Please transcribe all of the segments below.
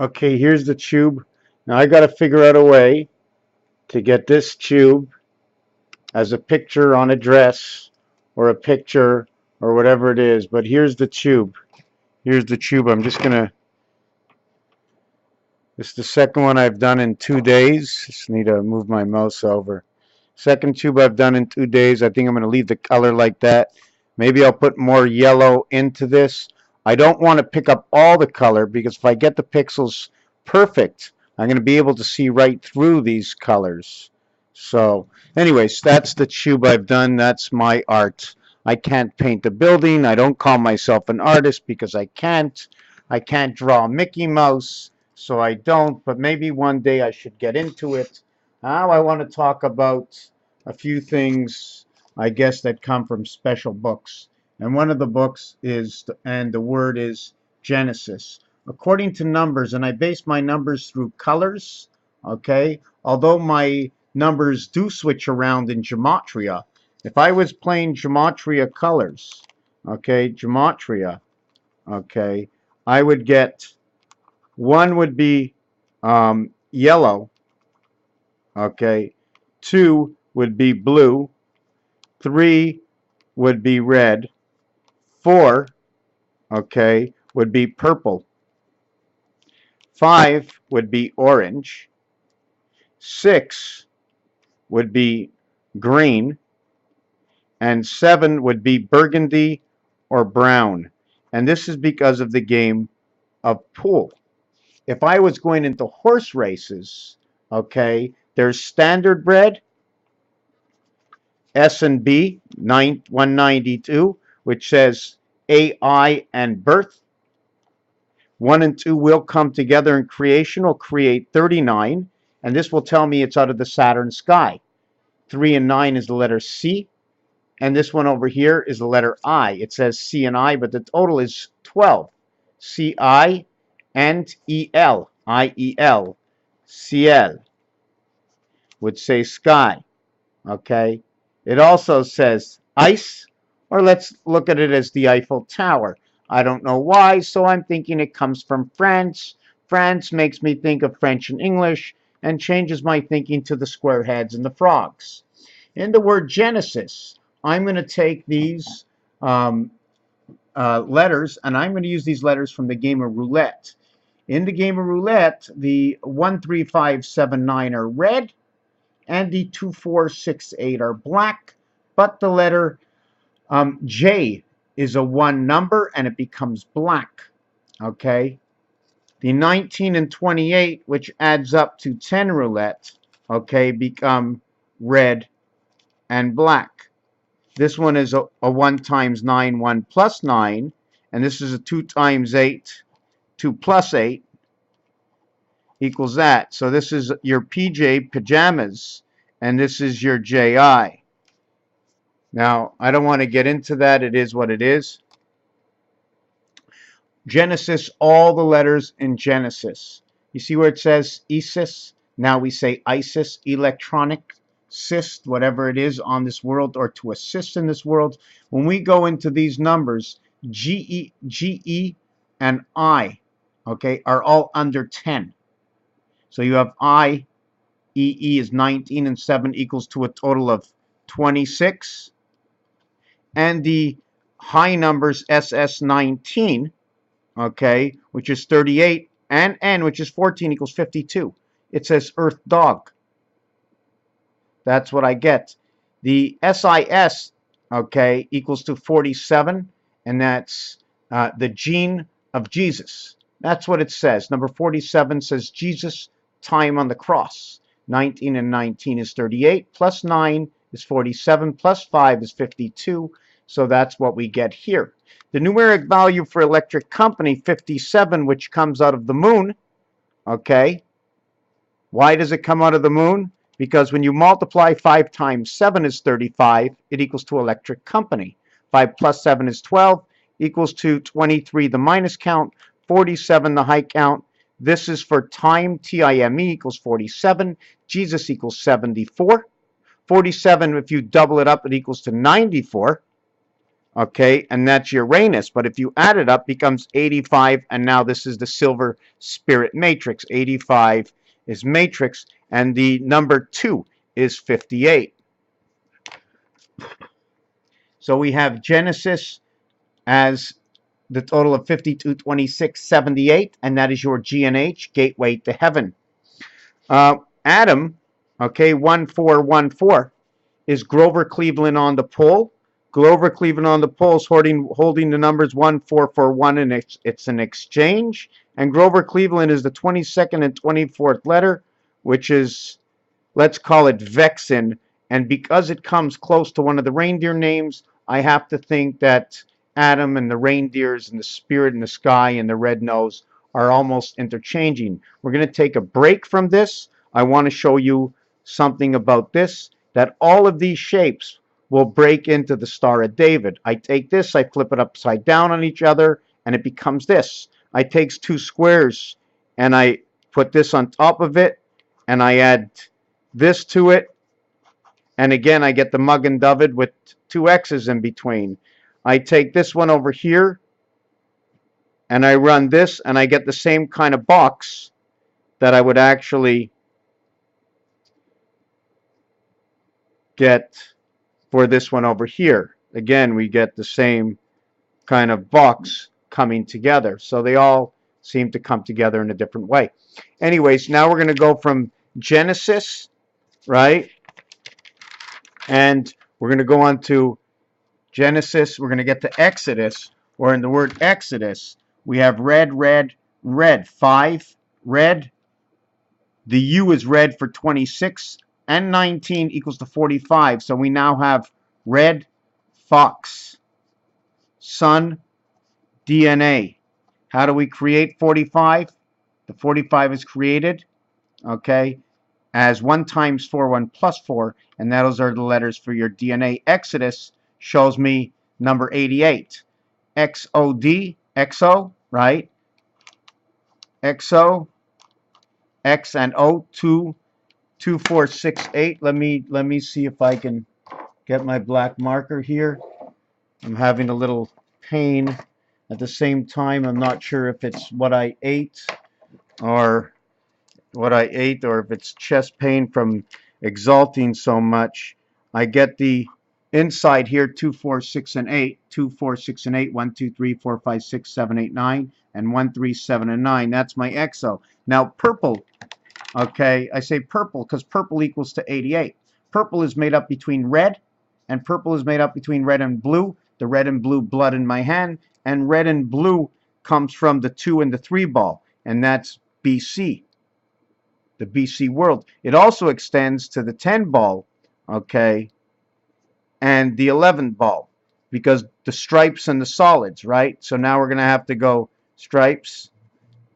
Okay, here's the tube. Now I got to figure out a way to get this tube as a picture on a dress or a picture or whatever it is. But here's the tube. Here's the tube. I'm just going to, this is the second one I've done in 2 days. Just need to move my mouse over. Second tube I've done in 2 days. I think I'm going to leave the color like that. Maybe I'll put more yellow into this. I don't want to pick up all the color because if I get the pixels perfect, I'm going to be able to see right through these colors. So anyways, that's the tube I've done. That's my art. I can't paint a building. I don't call myself an artist because I can't. I can't draw Mickey Mouse, so I don't. But maybe one day I should get into it. Now I want to talk about a few things, I guess, that come from special books. And one of the books is, and the word is Genesis. According to numbers, and I base my numbers through colors, okay? Although my numbers do switch around in gematria. If I was playing gematria colors, okay, gematria, okay, I would get, one would be yellow, okay, 2 would be blue, 3 would be red, 4, okay, would be purple, 5 would be orange, 6 would be green, and 7 would be burgundy or brown. And this is because of the game of pool. If I was going into horse races, okay, there's standard bred, S and B, 192, which says AI and birth. 1 and 2 will come together in creation, will create 39, and this will tell me it's out of the Saturn sky. 3 and 9 is the letter C, and this one over here is the letter I. It says C and I, but the total is 12. C-I and E-L, I-E-L, Ciel, would say sky, okay? It also says ice, or let's look at it as the Eiffel Tower. I don't know why, so I'm thinking it comes from France. France makes me think of French and English and changes my thinking to the square heads and the frogs. In the word Genesis, I'm going to take these letters, and I'm going to use these letters from the game of roulette. In the game of roulette, the 1, 3, 5, 7, 9 are red, and the 2, 4, 6, 8 are black, but the letter J is a 1 number, and it becomes black, okay? The 19 and 28, which adds up to 10 roulette, okay, become red and black. This one is a 1 times 9, 1 plus 9, and this is a 2 times 8, 2 plus 8, equals that. So this is your PJ, pajamas, and this is your JI. Now, I don't want to get into that. It is what it is. Genesis, all the letters in Genesis. You see where it says ISIS? Now we say ISIS, electronic assist, whatever it is on this world, or to assist in this world. When we go into these numbers, GE, and I, okay, are all under 10. So you have I, EE is 19, and 7 equals to a total of 26. And the high numbers SS19, okay, which is 38, and N, which is 14, equals 52. It says Earth Dog. That's what I get. The SIS, okay, equals to 47, and that's the gene of Jesus. That's what it says. Number 47 says Jesus, time on the cross. 19 and 19 is 38, plus 9 is 47, plus 5 is 52. So that's what we get here. The numeric value for electric company, 57, which comes out of the moon, okay. Why does it come out of the moon? Because when you multiply 5 times 7 is 35, it equals to electric company. 5 plus 7 is 12, equals to 23, the minus count, 47, the high count. This is for time, T-I-M-E, equals 47. Jesus equals 74. 47, if you double it up, it equals to 94. Okay, and that's Uranus. But if you add it up, it becomes 85, and now this is the silver spirit matrix. 85 is matrix, and the number 2 is 58. So we have Genesis as the total of 52, 26, 78, and that is your GNH, gateway to heaven. Adam, okay, 1414, is Grover Cleveland on the pole. Grover Cleveland on the pole is holding the numbers 1441, and it's an exchange. And Grover Cleveland is the 22nd and 24th letter, which is, let's call it Vexen. And because it comes close to one of the reindeer names, I have to think that Adam and the reindeers and the spirit in the sky and the red nose are almost interchanging. We're going to take a break from this. I want to show you something about this, that all of these shapes will break into the Star of David. I take this, I flip it upside down on each other, and it becomes this. I take two squares, and I put this on top of it, and I add this to it, and again I get the Magen David with two X's in between. I take this one over here, and I run this, and I get the same kind of box that I would actually get for this one over here. Again, we get the same kind of box coming together. So they all seem to come together in a different way. Anyways, now we're going to go from Genesis, right? And we're going to go on to Genesis. We're going to get to Exodus, where in the word Exodus, we have red, red, red. 5, red. The U is red for 26, and 19 equals to 45. So we now have red, fox, sun, DNA. How do we create 45? The 45 is created, okay, as 1 times 4, 1 plus 4, and those are the letters for your DNA. Exodus shows me number 88. XOD, XO, right? XO, X and O, 2, 2, 4, 6, 8. Let me see if I can get my black marker here. I'm having a little pain at the same time. I'm not sure if it's what I ate or if it's chest pain from exalting so much. I get the inside here 2, 4, 6, and 8. 2, 4, 6, and 8. 1, 2, 3, 4, 5, 6, 7, 8, 9. And 1, 3, 7, and 9. That's my exo. Now purple. Okay, I say purple because purple equals to 88. Purple is made up between red, and purple is made up between red and blue. The red and blue blood in my hand, and red and blue comes from the 2 and the 3 ball, and that's BC, the BC world. It also extends to the 10 ball, okay, and the 11 ball, because the stripes and the solids, right? So now we're going to have to go stripes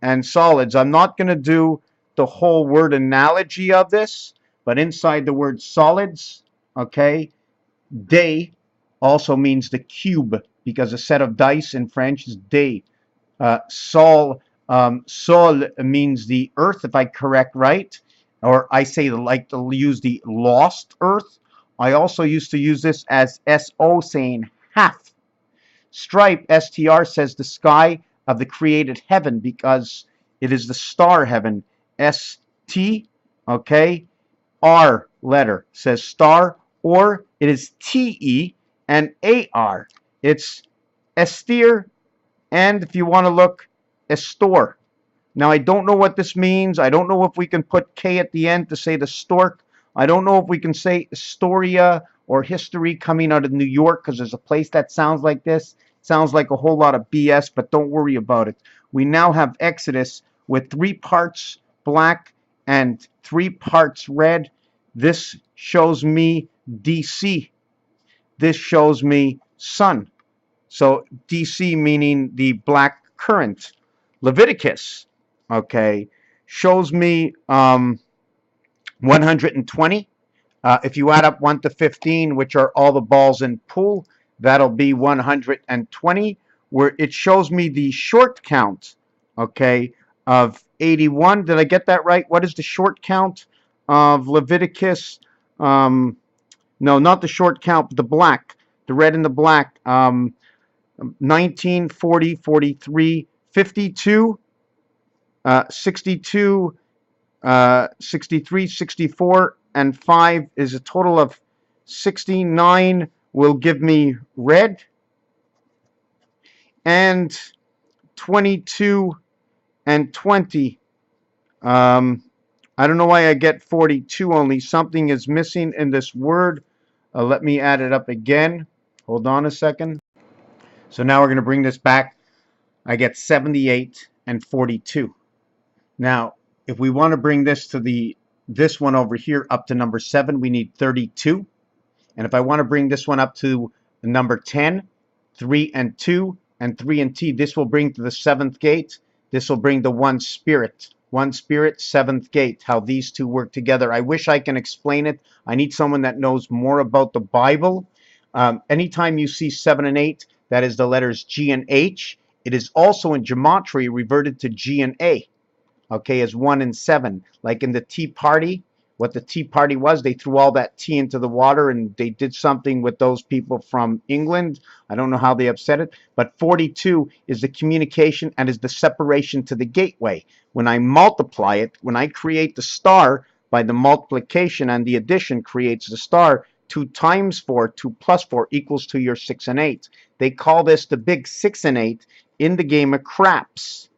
and solids. I'm not going to do the whole word analogy of this, but inside the word solids, okay, day also means the cube, because a set of dice in French is day. Sol means the earth, if I correct right, or I say like to use the lost earth. I also used to use this as SO, saying half. Stripe, STR, says the sky of the created heaven, because it is the star heaven. ST, okay, R letter says star, or it is TE and AR. It's Estir, and if you want to look, Estor. Now I don't know what this means. I don't know if we can put K at the end to say the stork. I don't know if we can say Historia or history coming out of New York, because there's a place that sounds like this. It sounds like a whole lot of BS, but don't worry about it. We now have Exodus with 3 parts black and 3 parts red. This shows me DC. This shows me sun. So DC meaning the black current. Leviticus, okay, shows me 120. If you add up 1 to 15, which are all the balls in pool, that'll be 120. Where it shows me the short count, okay, of 81. Did I get that right? What is the short count of Leviticus? No, not the short count, but the black. the red and the black. 19, 40, 43, 52, 62, 63, 64, and 5 is a total of 69 will give me red, and 22 and 20. I don't know why I get 42 only. Something is missing in this word. Let me add it up again. Hold on a second. So now we're going to bring this back. I get 78 and 42. Now, if we want to bring this to this one over here up to number 7, we need 32. And if I want to bring this one up to the number 10, 3 and 2, and 3 and T, this will bring to the 7th gate. This will bring the one spirit. One spirit, 7th gate, how these two work together. I wish I can explain it. I need someone that knows more about the Bible. Anytime you see 7 and 8, that is the letters G and H. It is also in gematria reverted to G and A, okay, as 1 and 7. Like in the Tea Party, what the Tea Party was, they threw all that tea into the water and they did something with those people from England. I don't know how they upset it, but 42 is the communication and is the separation to the gateway. When I multiply it, when I create the star by the multiplication and the addition creates the star, 2 times 4, 2 plus 4 equals to your 6 and 8. They call this the big 6 and 8 in the game of craps.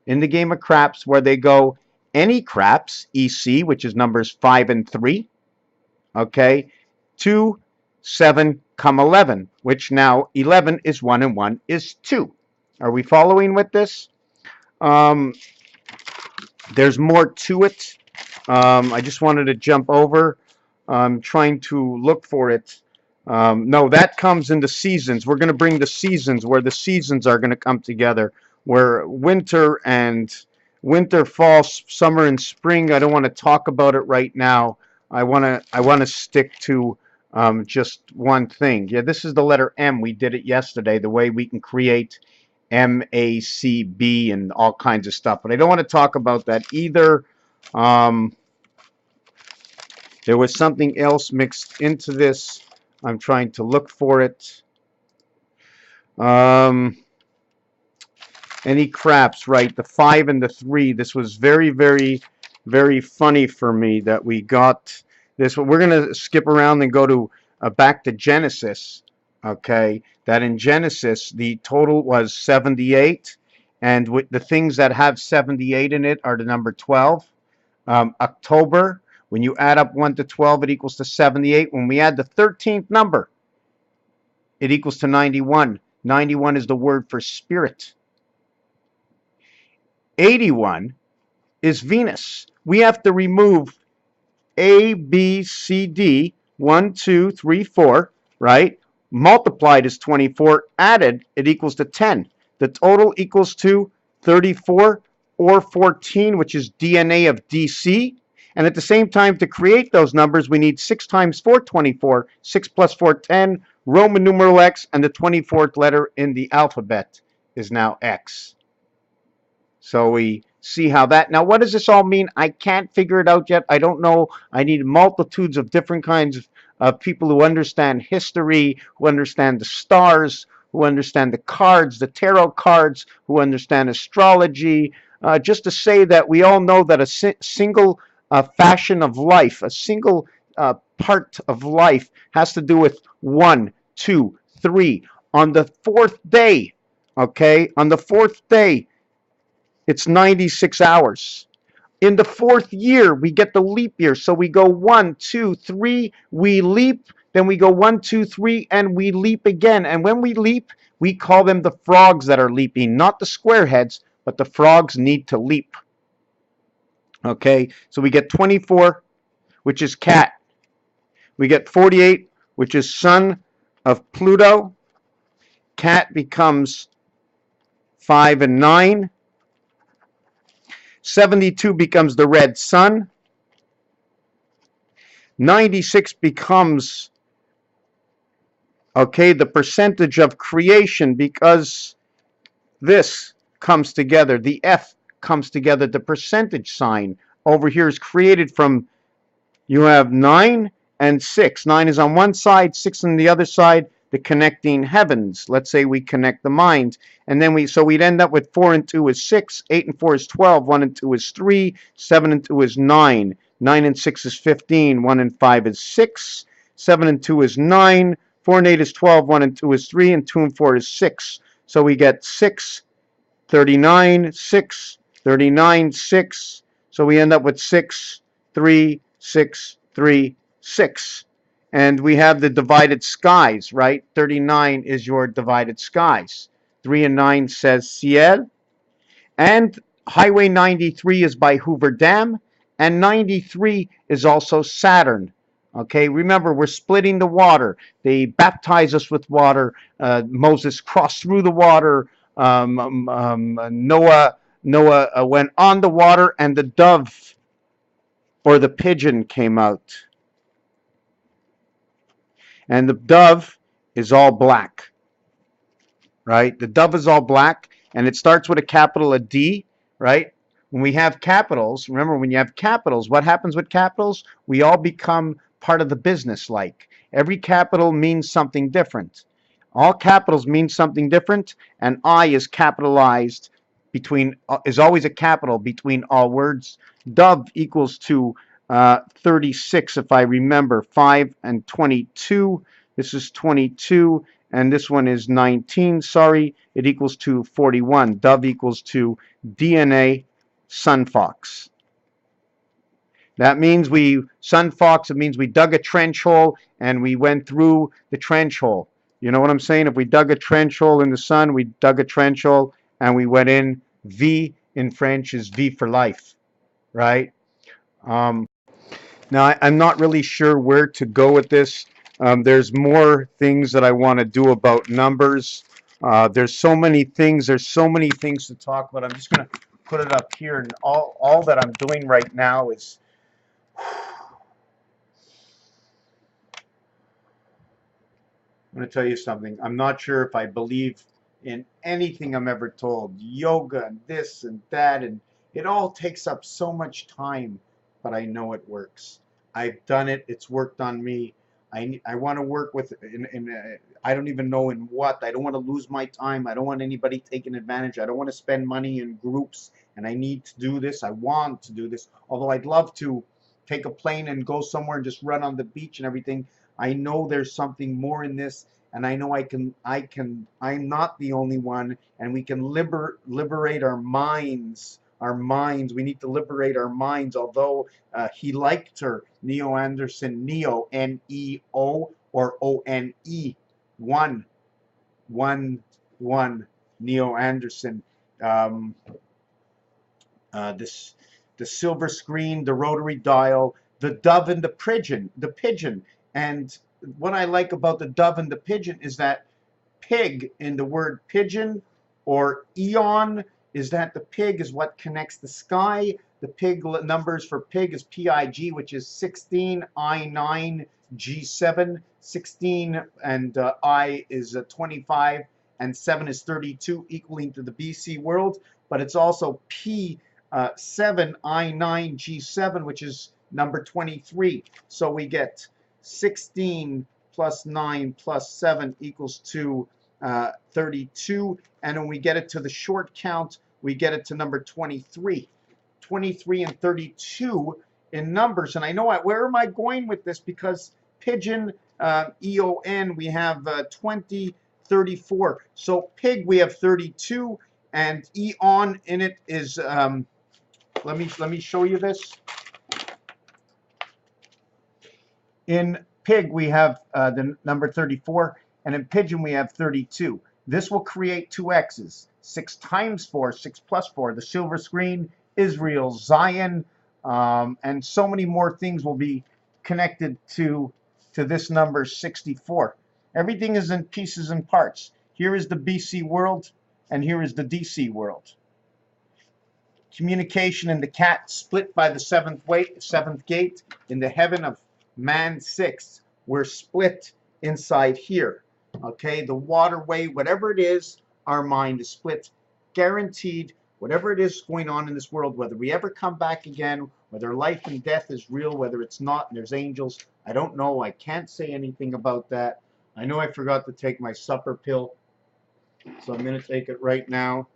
In the game of craps, where they go any craps, EC, which is numbers 5 and 3, okay, 2, 7, come 11, which now 11 is 1 and 1 is 2. Are we following with this? There's more to it. I just wanted to jump over. I'm trying to look for it. No, that comes in the seasons. We're going to bring the seasons, where the seasons are going to come together, where winter, fall, summer, and spring. I don't want to talk about it right now. I want to stick to just one thing. Yeah, this is the letter M. We did it yesterday, the way we can create MACB and all kinds of stuff. But I don't want to talk about that either. There was something else mixed into this. I'm trying to look for it. Any craps, right? The 5 and the 3. This was very, very, very funny for me that we got this. We're going to skip around and go to back to Genesis. Okay, that in Genesis the total was 78, and with the things that have 78 in it are the number 12. October. When you add up 1 to 12, it equals to 78. When we add the 13th number, it equals to 91. 91 is the word for spirit. 81 is Venus. We have to remove A, B, C, D, 1, 2, 3, 4, right? Multiplied is 24. Added, it equals to 10. The total equals to 34 or 14, which is DNA of DC. And at the same time, to create those numbers, we need 6 times 4, 24. 6 plus 4, 10. Roman numeral X, and the 24th letter in the alphabet is now X. So we see how that. Now, what does this all mean? I can't figure it out yet. I don't know. I need multitudes of different kinds of people who understand history, who understand the stars, who understand the cards, the tarot cards, who understand astrology. Just to say that we all know that a single fashion of life, a single part of life has to do with 1, 2, 3. On the 4th day, okay, on the 4th day, it's 96 hours. In the 4th year, we get the leap year. So we go 1, 2, 3, we leap, then we go 1, 2, 3, and we leap again. And when we leap, we call them the frogs that are leaping, not the square heads, but the frogs need to leap. Okay, so we get 24, which is cat. We get 48, which is son of Pluto. Cat becomes 5 and 9. 72 becomes the red sun. 96 becomes, okay, the percentage of creation, because this comes together. The F comes together. The percentage sign over here is created from, you have 9 and 6. 9 is on one side, 6 on the other side, the connecting heavens. Let's say we connect the mind. And then we'd end up with 4 and 2 is 6, 8 and 4 is 12, 1 and 2 is 3, 7 and 2 is 9, 9 and 6 is 15, 1 and 5 is 6, 7 and 2 is 9, 4 and 8 is 12, 1 and 2 is 3, and 2 and 4 is 6. So we get 6, 39, 6, 39, 6. So we end up with 6, 3, 6, 3, 6. And we have the divided skies, right? 39 is your divided skies. 3 and 9 says ciel. And Highway 93 is by Hoover Dam. And 93 is also Saturn. Okay, remember, we're splitting the water. They baptize us with water. Moses crossed through the water. Noah went on the water, and the dove or the pigeon came out. And the dove is all black, right? The dove is all black, and it starts with a capital, a D, right? When we have capitals, remember, when you have capitals, what happens with capitals? We all become part of the business, like. Every capital means something different. All capitals mean something different, and I is capitalized between, is always a capital between all words. Dove equals to 36, if I remember, 5 and 22. This is 22, and this one is 19. Sorry, it equals to 41. Dove equals to DNA sun fox. That means sun fox, it means we dug a trench hole and we went through the trench hole. You know what I'm saying? If we dug a trench hole in the sun, we dug a trench hole and we went in. V in French is V for life, right? Now, I'm not really sure where to go with this. There's more things that I want to do about numbers. There's so many things. There's so many things to talk about. I'm just going to put it up here. And all that I'm doing right now is I'm going to tell you something. I'm not sure if I believe in anything I'm ever told. Yoga and this and that, and it all takes up so much time, but I know it works. I've done it. It's worked on me. I want to work with, I don't even know in what. I don't want to lose my time. I don't want anybody taking advantage. I don't want to spend money in groups, and I need to do this. I want to do this. Although I'd love to take a plane and go somewhere and just run on the beach and everything. I know there's something more in this, and I know I'm not the only one, and we can liberate our minds. Our minds. We need to liberate our minds. Although he liked her, Neo Anderson, Neo, N-E-O, or O-N-E, one, Neo Anderson. The silver screen, the rotary dial, the dove and the pigeon. And what I like about the dove and the pigeon is that pig in the word pigeon or eon is that the pig is what connects the sky. The pig numbers for pig is PIG, which is 16, I9, G7. 16 and I is 25, and 7 is 32, equaling to the BC world. But it's also P7, I9, G7, which is number 23. So we get 16 plus 9 plus 7 equals to 32. And when we get it to the short count, we get it to number 23. 23 and 32 in numbers. And I know where am I going with this? Because pigeon, EON, we have 20, 34. So pig, we have 32. And eon in it is, let me show you this. In pig, we have the number 34, and in pigeon, we have 32. This will create two X's. 6 times 4, 6 plus 4. The silver screen, Israel, Zion, and so many more things will be connected to this number 64. Everything is in pieces and parts. Here is the BC world, and here is the DC world. Communication in the cat split by the seventh gate. In the heaven of man 6, we're split inside here. Okay, the waterway, whatever it is, our mind is split. Guaranteed, whatever it is going on in this world, whether we ever come back again, whether life and death is real, whether it's not, and there's angels, I don't know. I can't say anything about that. I know I forgot to take my supper pill, so I'm going to take it right now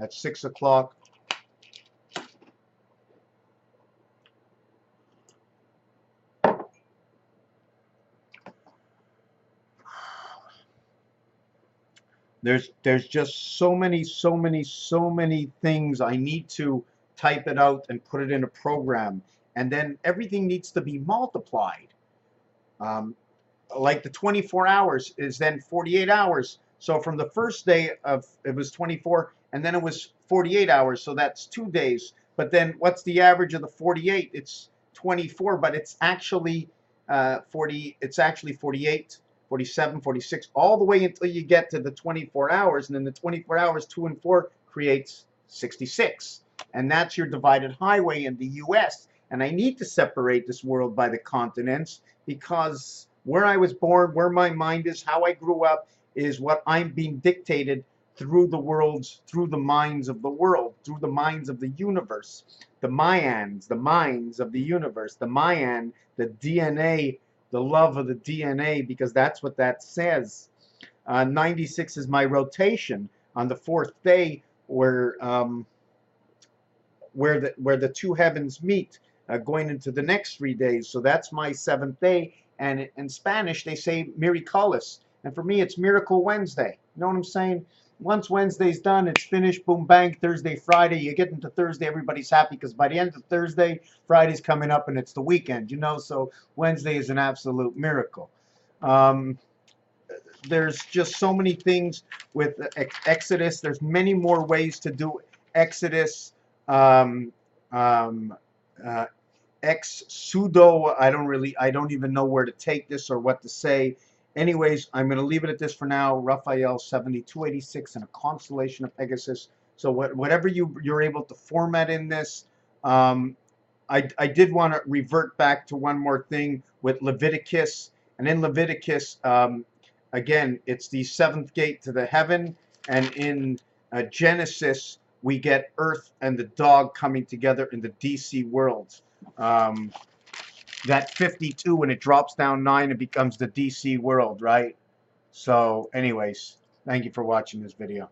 at 6 o'clock. There's just so many things. I need to type it out and put it in a program, and then everything needs to be multiplied. Um, like the 24 hours is then 48 hours. So from the first day of it was 24, and then it was 48 hours. So that's 2 days. But then what's the average of the 48? It's 24, but it's actually 40. It's actually 48, 47, 46, all the way until you get to the 24 hours, and then the 24 hours, 2 and 4 creates 66, and that's your divided highway in the U.S. And I need to separate this world by the continents, because where I was born, where my mind is, how I grew up, is what I'm being dictated through the worlds, through the minds of the world, through the minds of the universe. The Mayans, the minds of the universe, the Mayan, the DNA, the love of the DNA, because that's what that says. 96 is my rotation on the fourth day, where the two heavens meet, going into the next 3 days. So that's my seventh day. And in Spanish, they say Miraculous. And for me, it's Miracle Wednesday. You know what I'm saying? Once Wednesday's done, it's finished. Boom, bang, Thursday, Friday. You get into Thursday, everybody's happy, because by the end of Thursday, Friday's coming up and it's the weekend, you know? So Wednesday is an absolute miracle. Um, there's just so many things with Exodus. There's many more ways to do Exodus. Um, um, uh, Ex sudo. I don't even know where to take this or what to say. Anyways, I'm going to leave it at this for now. Raphael 7286 and a constellation of Pegasus. So whatever you're able to format in this. I did want to revert back to one more thing with Leviticus. And in Leviticus, again, it's the seventh gate to the heaven. And in Genesis, we get Earth and the dog coming together in the DC worlds. That 52, when it drops down 9, it becomes the DC world, right? So anyways, thank you for watching this video.